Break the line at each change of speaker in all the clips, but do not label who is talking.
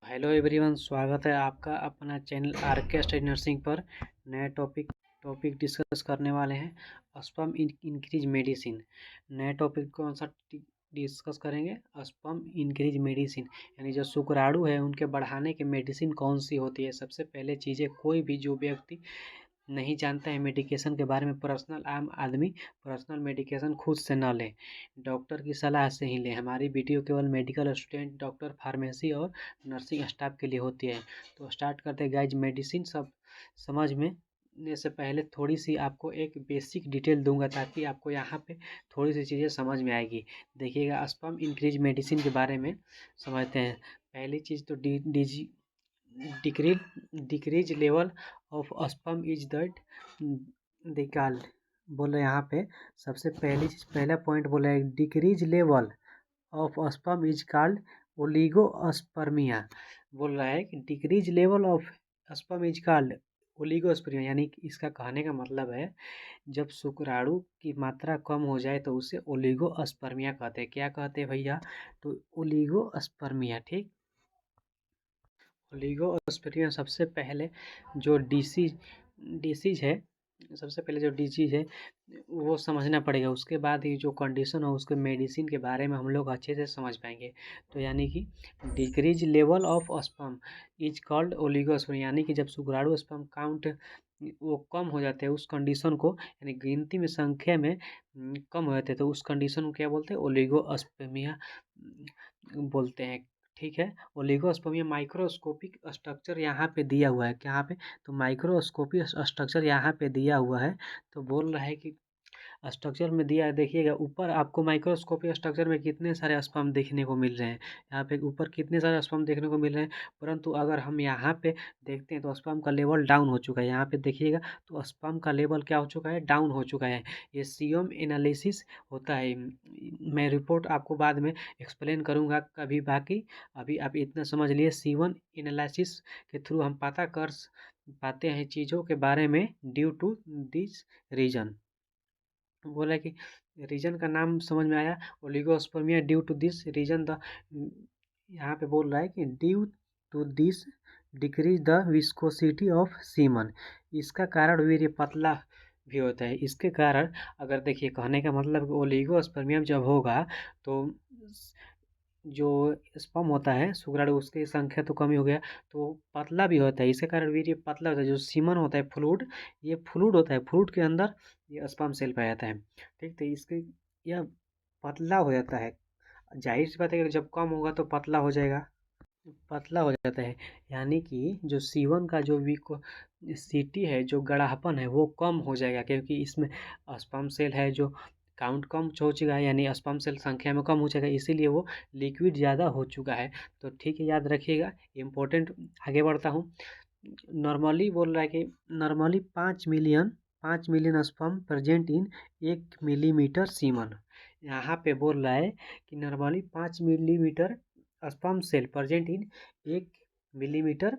Hello everyone, स्वागत है आपका अपना चैनल आरके स्टडी नर्सिंग पर। नए टॉपिक डिस्कस करने वाले हैं। Sperm increase medicine. नए टॉपिक कौन सा डिस्कस करेंगे? स्पर्म इंक्रीज मेडिसिन, यानी जो शुक्राणु है उनके बढ़ाने की मेडिसिन कौन सी होती है। सबसे पहले चीज़ें, कोई भी जो व्यक्ति नहीं जानता है मेडिकेशन के बारे में, पर्सनल आम आदमी पर्सनल मेडिकेशन खुद से न लें, डॉक्टर की सलाह से ही लें। हमारी वीडियो केवल मेडिकल स्टूडेंट, डॉक्टर, फार्मेसी और नर्सिंग स्टाफ के लिए होती है। तो स्टार्ट करते हैं गाइज। मेडिसिन सब समझ में ने से पहले थोड़ी सी आपको एक बेसिक डिटेल दूंगा ताकि आपको यहाँ पे थोड़ी सी चीज़ें समझ में आएगी। देखिएगा, स्पर्म इंक्रीज मेडिसिन के बारे में समझते हैं। पहली चीज़ तो decrease level of sperm is that निकाल बोले। यहाँ पे सबसे पहली चीज, पहला पॉइंट बोला है, decrease level of sperm is called oligospermia. बोल रहा है कि decrease level of sperm is called oligospermia, यानी कि इसका कहने का मतलब है जब शुक्राणु की मात्रा कम हो जाए तो उसे ओलिगोस्पर्मिया कहते हैं। क्या कहते हैं भैया? तो ओलिगोस्पर्मिया। ठीक, ओलिगोस्पर्मिया सबसे पहले जो डिसीज है, सबसे पहले जो डिजीज है वो समझना पड़ेगा। उसके बाद ही जो कंडीशन हो उसके मेडिसिन के बारे में हम लोग अच्छे से समझ पाएंगे। तो यानी कि decrease level of sperm is called oligospermia, यानी कि जब शुक्राणु स्पर्म काउंट वो कम हो जाते हैं उस कंडीशन को, यानी गिनती में, संख्या में कम हो जाते हैं, तो उस कंडीशन को क्या बोलते हैं? ओलिगोस्पर्मिया बोलते हैं। ठीक है, ओलिगोस्पर्मिया माइक्रोस्कोपिक स्ट्रक्चर यहाँ पे दिया हुआ है। यहाँ पे तो माइक्रोस्कोपिक स्ट्रक्चर यहाँ पे दिया हुआ है। तो बोल रहा है कि स्ट्रक्चर में दिया है, देखिएगा ऊपर आपको माइक्रोस्कोपिक स्ट्रक्चर में कितने सारे स्पर्म देखने को मिल रहे हैं। यहाँ पे ऊपर कितने सारे स्पर्म देखने को मिल रहे हैं, परंतु अगर हम यहाँ पे देखते हैं तो स्पर्म का लेवल डाउन हो चुका है। यहाँ पे देखिएगा तो स्पर्म का लेवल क्या हो चुका है? डाउन हो चुका है। ये सीएम एनालिसिस होता है। मैं रिपोर्ट आपको बाद में एक्सप्लेन करूँगा कभी, बाकी अभी आप इतना समझ लिए। सीवन एनालिसिस के थ्रू हम पता कर पाते हैं चीज़ों के बारे में, ड्यू टू दिस रीजन। बोला कि रीजन का नाम समझ में आया, oligospermia. Due to this reason the, यहाँ पे बोल रहा है कि due to this decrease the viscosity of semen. इसका कारण वीर्य पतला भी होता है। इसके कारण, अगर देखिए कहने का मतलब ओलिगोस्पर्मिया जब होगा तो जो स्पर्म होता है शुक्राणु, उसकी संख्या तो कम ही हो गया, तो पतला भी होता है। इसके कारण वीर्य पतला होता है। जो सीमन होता है, फ्लूइड, ये फ्लूइड होता है, फ्लूइड के अंदर ये स्पर्म सेल पाया जाता है। ठीक, तो इसके यह पतला हो जाता है। जाहिर सी बात है कि जब कम होगा तो पतला हो जाएगा, पतला हो जाता है। यानी कि जो सीवन का जो विको सिटी है, जो गड़ापन है, वो कम हो जाएगा, क्योंकि इसमें स्पर्म सेल है जो काउंट कम हो चुका है, यानी स्पर्म सेल संख्या में कम हो जाएगा, इसीलिए वो लिक्विड ज़्यादा हो चुका है। तो ठीक है, याद रखिएगा, इम्पोर्टेंट। आगे बढ़ता हूँ। नॉर्मली बोल रहा है कि normally 5 million sperm present in 1 millimetre semen. यहाँ पे बोल रहा है कि normally 5 millimetre sperm cell present in 1 millimetre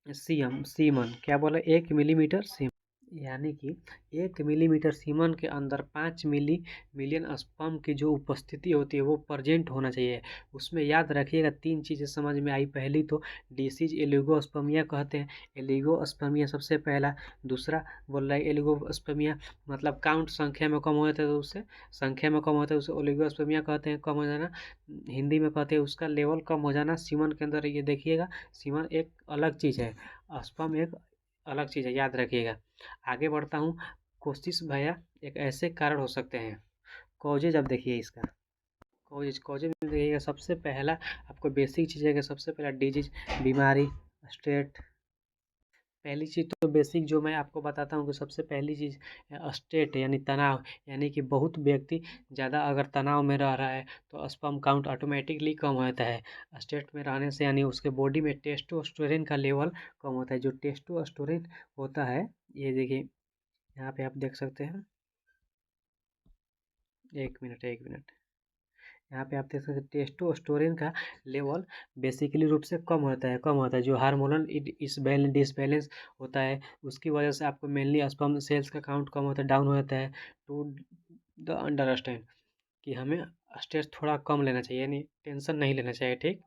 semen. क्या बोला? 1 मिलीमीटर सीमन, यानी कि 1 मिलीमीटर सीमन के अंदर 5 मिलियन स्पर्म की जो उपस्थिति होती है वो प्रेजेंट होना चाहिए। उसमें याद रखिएगा, 3 चीज़ें समझ में आई। पहली तो डिसीज एलिगोस्पर्मिया कहते हैं, एलिगोस्पर्मिया सबसे पहला। दूसरा बोल रहा है एलिगोस्पर्मिया मतलब काउंट संख्या में कम हो जाता है, तो उससे संख्या में कम होता है, उसे ओलिगोस्पर्मिया कहते हैं, कम हो जाना हिंदी में कहते हैं उसका लेवल कम हो जाना सीमन के अंदर। ये देखिएगा, सीमन एक अलग चीज़ है, स्पर्म एक अलग चीज़ है, याद रखिएगा। आगे बढ़ता हूँ। कोशिश भैया एक ऐसे कारण हो सकते हैं, कॉजेज। अब देखिए इसका कॉजेज में देखिएगा, सबसे पहला आपको बेसिक चीज़ है कि सबसे पहला डिजीज, बीमारी, स्टेट। पहली चीज़ तो बेसिक जो मैं आपको बताता हूँ कि सबसे पहली चीज़ स्टेट, यानी तनाव। यानी कि बहुत व्यक्ति ज़्यादा अगर तनाव में रह रहा है तो स्पर्म काउंट ऑटोमेटिकली कम हो जाता है। स्टेट में रहने से यानी उसके बॉडी में टेस्टोस्टेरोन का लेवल कम होता है। जो टेस्टोस्टेरोन होता है, ये देखिए यहाँ पे आप देख सकते हैं। एक मिनट, यहाँ पे आप देख सकते हैं टेस्टोस्टेरोन का लेवल बेसिकली रूप से कम होता है। जो हार्मोनल इस बैलेंस डिसबैलेंस होता है, उसकी वजह से आपको मेनली स्पर्म सेल्स का काउंट कम होता है, डाउन हो जाता है। टू द अंडरस्टैंड कि हमें स्ट्रेस थोड़ा कम लेना चाहिए, यानी टेंशन नहीं लेना चाहिए। ठीक,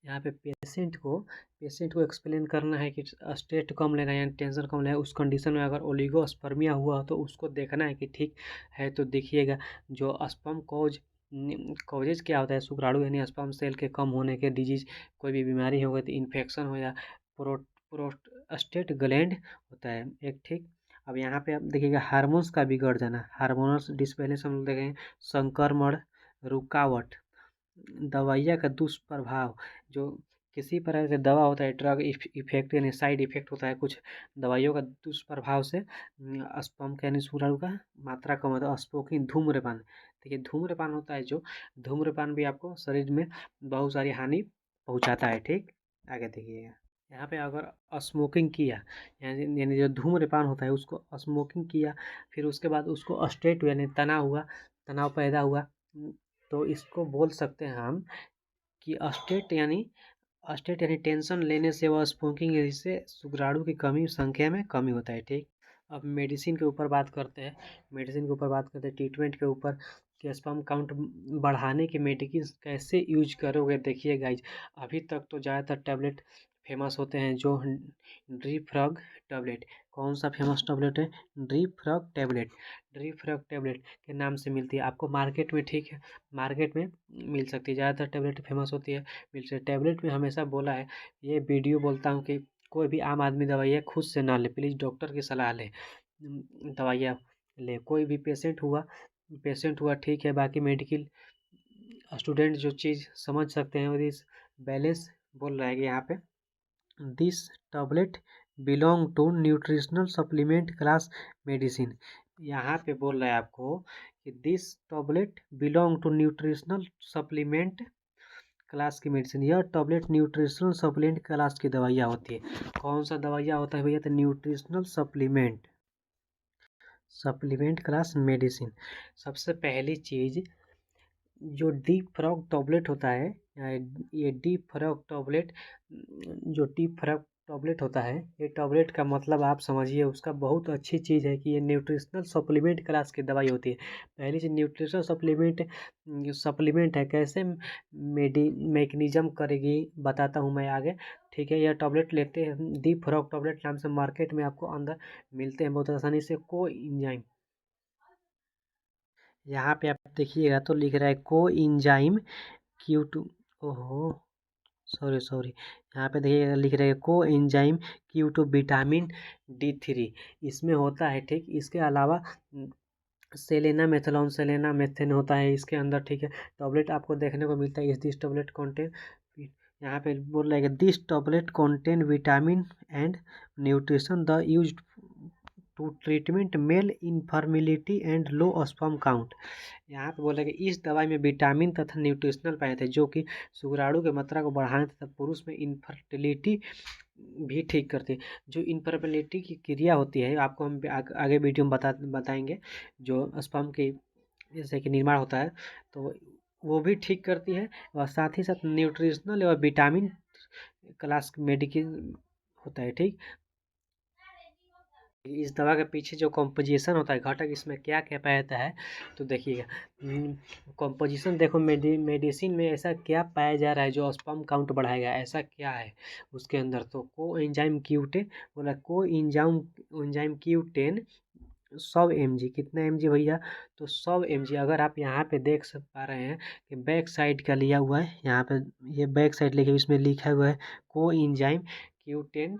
यहाँ पे पेशेंट को एक्सप्लेन करना है कि स्टेट कम लेना है या टेंशन कम लेना है। उस कंडीशन में अगर ओलिगोस्पर्मिया हुआ तो उसको देखना है कि ठीक है। तो देखिएगा जो स्पर्म कॉजेज क्या होता है, शुक्राणु यानी स्पर्म सेल के कम होने के डिजीज, कोई भी बीमारी हो गई तो इन्फेक्शन हो या प्रोस्टेट ग्लैंड होता है एक, ठीक। अब यहाँ पे आप देखिएगा हार्मोन्स का बिगड़ जाना, हार्मोनल डिसबैलेंस हम लोग देखेंगे, संक्रमण, रुकावट, दवाइयाँ का दुष्प्रभाव, जो किसी प्रकार के दवा होता है, ड्रग इफेक्ट यानी साइड इफेक्ट होता है कुछ दवाइयों का दुष्प्रभाव से स्पर्म का यानी शुक्राणु का मात्रा कम होता है। स्मोकिंग, धूम्रपान, देखिए धूम्रपान होता है जो धूम्रपान भी आपको शरीर में बहुत सारी हानि पहुंचाता है, ठीक। आगे देखिएगा यहाँ पे अगर स्मोकिंग किया यानी जो धूम्रपान होता है उसको स्मोकिंग किया, फिर उसके बाद उसको स्ट्रेट यानी तनाव पैदा हुआ, तो इसको बोल सकते हैं हम कि स्टेट यानी टेंशन लेने से व स्मोकिंग से शुक्राणु की कमी संख्या में कमी होता है, ठीक। अब मेडिसिन के ऊपर बात करते हैं, ट्रीटमेंट के ऊपर कि स्पर्म काउंट बढ़ाने के मेडिसिन कैसे यूज करोगे। देखिए गाइज, अभी तक तो ज़्यादातर टैबलेट फेमस होते हैं, जो ड्रीफ्रॉग टैबलेट। कौन सा फेमस टैबलेट है? ड्रीफ्रॉग टैबलेट के नाम से मिलती है आपको मार्केट में, ठीक है। मार्केट में मिल सकती है, ज़्यादातर टैबलेट फेमस होती है, मिल सकती है। टैबलेट में हमेशा बोला है, ये वीडियो बोलता हूँ कि कोई भी आम आदमी दवाइयाँ खुद से ना ले, प्लीज़ डॉक्टर की सलाह ले, दवाइयाँ ले। कोई भी पेशेंट हुआ ठीक है, बाकी मेडिकल स्टूडेंट जो चीज़ समझ सकते हैं, इस बैलेंस बोल रहा है कि यहाँ पे this tablet belong to nutritional supplement class medicine. यहाँ पे बोल रहा है आपको कि this tablet belong to nutritional supplement class की मेडिसिन। यह टैबलेट न्यूट्रिशनल सप्लीमेंट क्लास की दवाइयाँ होती है। कौन सा दवाइयाँ होता है भैया? तो न्यूट्रिशनल सप्लीमेंट क्लास मेडिसिन। सबसे पहली चीज़, जो डीप फ्रॉग टॉबलेट होता है, ये डीप फ्रॉग टॉबलेट, जो डीप फ्रॉग टॉबलेट होता है, ये टॉबलेट का मतलब आप समझिए, उसका बहुत अच्छी चीज़ है कि ये न्यूट्रिशनल सप्लीमेंट क्लास की दवाई होती है। पहली चीज़ न्यूट्रिशनल सप्लीमेंट है, कैसे मैकेनिज्म करेगी बताता हूँ मैं आगे, ठीक है। यह टॉबलेट लेते हैं, डीप फ्रॉग टॉबलेट नाम से मार्केट में आपको अंदर मिलते हैं बहुत आसानी से। को इंजाइम, यहाँ पे आप देखिएगा तो लिख रहा है को इंजाइम Q2, ओहो सॉरी, यहाँ पे देखिएगा लिख रहे हैं को एंजाइम Q2 विटामिन D3 इसमें होता है, ठीक। इसके अलावा सेलेना मेथेन होता है इसके अंदर, ठीक है। टॉबलेट आपको देखने को मिलता है, इस दिस टॉबलेट कॉन्टेन, यहाँ पे बोल रहा है कि this tablet contain vitamin and nutrition the use to treatment male infertility and low sperm count. यहाँ पे बोला कि इस दवाई में विटामिन तथा न्यूट्रिशनल पाए थे, जो कि शुक्राणु की मात्रा को बढ़ाने तथा पुरुष में इनफर्टिलिटी भी ठीक करती है। जो इनफर्टिलिटी की क्रिया होती है, आपको हम आगे वीडियो में बताएंगे, जो स्पर्म की जैसे कि निर्माण होता है, तो वो भी ठीक करती है। और साथ ही साथ न्यूट्रिशनल और विटामिन क्लास मेडिसिन होता है, ठीक। इस दवा के पीछे जो कॉम्पोजिशन होता है, घटक इसमें क्या क्या पाया जाता है, तो देखिएगा कॉम्पोजिशन देखो, मेडिसिन में ऐसा क्या पाया जा रहा है जो स्पर्म काउंट बढ़ाएगा, ऐसा क्या है उसके अंदर। तो को एंजाइम Q10 बोला, को एंजाइम Q10 100 mg, कितना mg भैया? तो 100 mg। अगर आप यहाँ पे देख पा रहे हैं कि बैक साइड का लिया हुआ है, यहाँ पे ये बैक साइड लिखे, इसमें लिखा हुआ है को एंजाइम Q10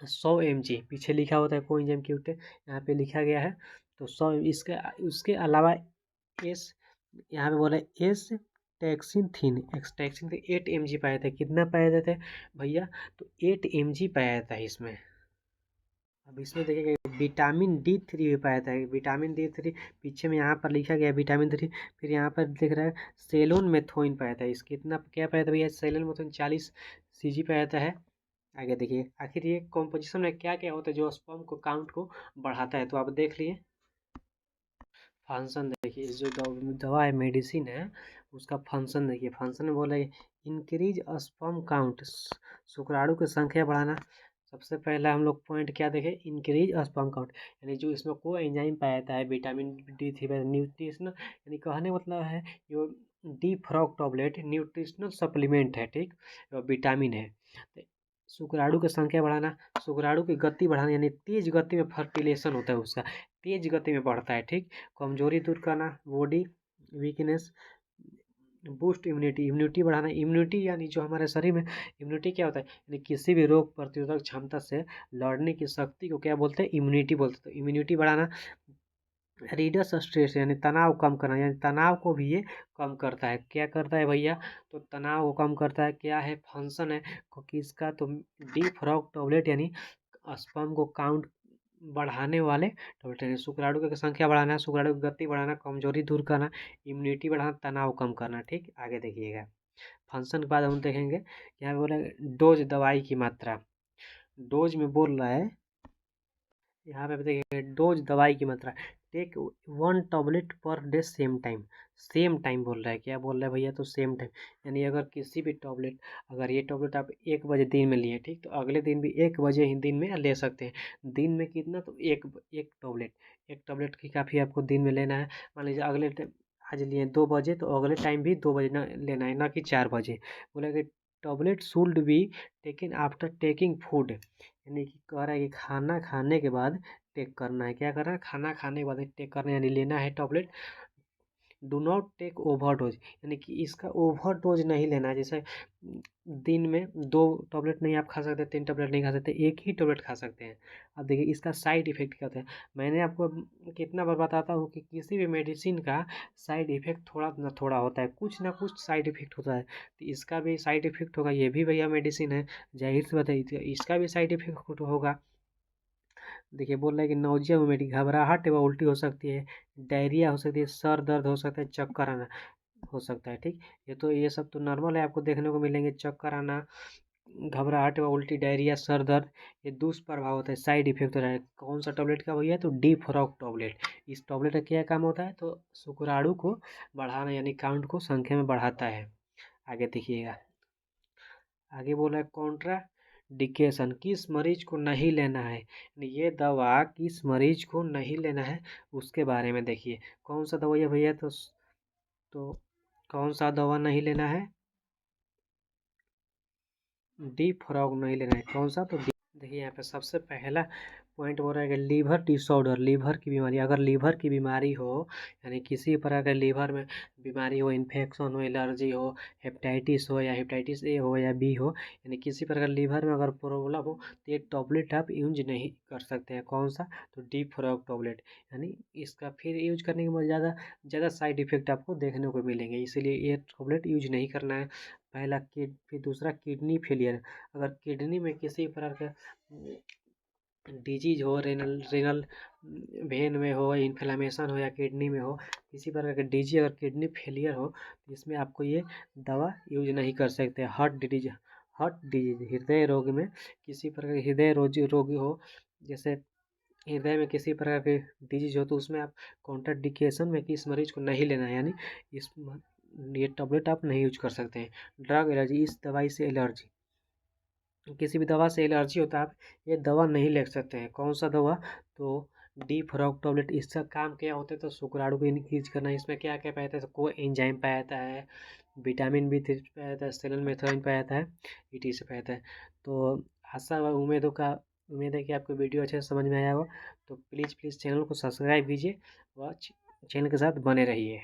100 mg, पीछे लिखा होता है कोएंजाइम Q10, यहाँ पे लिखा गया है। तो 100, इसके उसके अलावा एस, यहाँ पे बोला एस टैक्सिन 8 mg पाया था। कितना पाया जाता है भैया? तो 8 mg पाया जाता है इसमें। अब इसमें देखिएगा विटामिन D3 भी पाया था, विटामिन D3 पीछे में यहाँ पर लिखा गया विटामिन 3। फिर यहाँ पर दिख रहा है सेलोन मेथोइन पाया था, इसके कितना क्या पाया था भैया? सेलोन मेथोइन 40 cg पाया था है। आगे देखिए आखिर ये कॉम्पोजिशन में क्या क्या होता है जो स्पर्म को काउंट को बढ़ाता है, तो आप देख लिए। फंक्शन देखिए, जो दवा है, मेडिसिन है, उसका फंक्शन देखिए। फंक्शन में बोला इंक्रीज स्पर्म काउंट, शुक्राणु की संख्या बढ़ाना। सबसे पहला हम लोग पॉइंट क्या देखें? इंक्रीज स्पर्म काउंट, यानी जो इसमें को एंजाइम पाया जाता है विटामिन D3 न्यूट्रिशनल, यानी कहने मतलब है जो D frog tablet nutritional supplement है, ठीक, विटामिन है। तो शुक्राणु की संख्या बढ़ाना, शुक्राणु की गति बढ़ाना, यानी तेज गति में फर्टिलेशन होता है उसका, तेज गति में बढ़ता है, ठीक। कमजोरी दूर करना, body weakness, boost immunity, immunity बढ़ाना, इम्यूनिटी यानी जो हमारे शरीर में इम्यूनिटी क्या होता है, यानी किसी भी रोग प्रतिरोधक क्षमता से लड़ने की शक्ति को क्या बोलते हैं, इम्यूनिटी बोलते हैं। तो इम्यूनिटी बढ़ाना, रिडस स्ट्रेस यानी तनाव कम करना, यानी तनाव को भी ये कम करता है। क्या करता है भैया, तो तनाव को कम करता है। क्या है, फंक्शन है किसका, तो डी फ्रॉग टॉबलेट यानी स्पर्म को काउंट बढ़ाने वाले टॉबलेट, यानी शुक्राणु की संख्या बढ़ाना, शुक्राणु की गति बढ़ाना, कमजोरी दूर करना, इम्यूनिटी बढ़ाना, तनाव कम करना, ठीक। आगे देखिएगा फंक्शन के बाद हम देखेंगे, यहाँ पे बोला डोज दवाई की मात्रा, डोज में बोल रहा है, यहाँ पे देखिए डोज दवाई की मात्रा, take 1 tablet per day same time बोल रहा है। क्या बोल रहा है भैया, तो सेम टाइम, यानी अगर किसी भी टॉबलेट, अगर ये टॉबलेट आप 1 बजे दिन में लिए, ठीक, तो अगले दिन भी 1 बजे ही दिन में ले सकते हैं। दिन में कितना, तो एक टॉबलेट की काफ़ी आपको दिन में लेना है। मान लीजिए आज लिए 2 बजे, तो अगले टाइम भी 2 बजे ना लेना है, ना कि 4 बजे। बोला कि tablet should be taken after taking food, यानी कि कह रहा है कि खाना खाने के बाद टेक करना है। क्या करना है, खाना खाने के बाद टेक करना है, यानी लेना है tablet. Do not take overdose, यानी कि इसका ओवरडोज नहीं लेना है। जैसे दिन में 2 टॉबलेट नहीं आप खा सकते, 3 टॉबलेट नहीं खा सकते, एक ही टॉबलेट खा सकते हैं। अब देखिए इसका साइड इफेक्ट क्या होता है। मैंने आपको कितना बार बताता हूँ कि किसी भी मेडिसिन का साइड इफेक्ट थोड़ा ना थोड़ा होता है, कुछ ना कुछ साइड इफेक्ट होता है। तो इसका भी साइड इफेक्ट होगा, ये भी भैया मेडिसिन है, जाहिर सी बात है इसका भी साइड इफेक्ट होगा। देखिए बोल रहा है कि नौजिया वोमिटिंग, घबराहट एवं उल्टी हो सकती है, डायरिया हो सकती है, सर दर्द हो सकता है, चक्कर आना हो सकता है, ठीक। ये सब तो नॉर्मल है, आपको देखने को मिलेंगे, चक्कर आना, घबराहट व उल्टी, डायरिया, सर दर्द, ये दुष्प्रभाव होता है, साइड इफेक्ट होता है। कौन सा टॉबलेट का भैया, तो डी फ्रॉग टॉबलेट। इस टॉबलेट का क्या काम होता है, तो शुक्राणु को बढ़ाना, यानी काउंट को संख्या में बढ़ाता है। आगे देखिएगा, आगे बोला है कॉन्ट्राडिकेशन, किस मरीज को नहीं लेना है, यानी ये दवा किस मरीज को नहीं लेना है उसके बारे में देखिए। कौन सा दवा है भैया, तो कौन सा दवा नहीं लेना है, डी फ्रॉग नहीं लेना है, कौन सा, तो देखिए यहाँ पे सबसे पहला पॉइंट बोल रहा है कि लीवर डिसऑर्डर, लीवर की बीमारी, अगर लीवर की बीमारी हो, यानी किसी प्रकार के लीवर में बीमारी हो, इन्फेक्शन हो, एलर्जी हो, हेपेटाइटिस हो, या हेपेटाइटिस ए हो या बी हो, यानी किसी प्रकार लीवर में अगर प्रॉब्लम हो, तो ये टॉबलेट आप यूज नहीं कर सकते हैं। कौन सा, तो डी फ्रॉग टॉबलेट, यानी इसका फिर यूज करने के बाद ज़्यादा ज़्यादा साइड इफेक्ट आपको देखने को मिलेंगे, इसीलिए ये टॉबलेट यूज नहीं करना है। पहला फिर दूसरा किडनी फेलियर, अगर किडनी में किसी प्रकार का डिजीज हो, रेनल वेन में हो, इन्फ्लेमेशन हो, या किडनी में हो, किसी प्रकार का डिजीज, अगर किडनी फेलियर हो, तो इसमें आपको ये दवा यूज नहीं कर सकते। हार्ट डिजीज, हृदय रोग में किसी प्रकार के हृदय रोगी हो, जैसे हृदय में किसी प्रकार के डिजीज हो, तो उसमें आप कॉन्ट्राडिकेशन में किस मरीज को नहीं लेना है, यानी इस ये टैबलेट आप नहीं यूज कर सकते हैं। ड्रग एलर्जी, इस दवाई से एलर्जी, किसी भी दवा से एलर्जी होता है, आप ये दवा नहीं ले सकते हैं। कौन सा दवा, तो डी फ्रॉग टैबलेट। इसका काम क्या होता है, तो शुक्राणु को इंक्रीज करना। इसमें क्या क्या पाया जाता है, तो को एंजाइम पाया जाता है, विटामिन B3 पाया जाता है, सेलेनियम मेथोनिन पाया जाता है, ETC पाया जाता है। तो आशा व उम्मीद है कि आपको वीडियो अच्छे से समझ में आया होगा। तो प्लीज़ चैनल को सब्सक्राइब कीजिए व चैनल के साथ बने रहिए।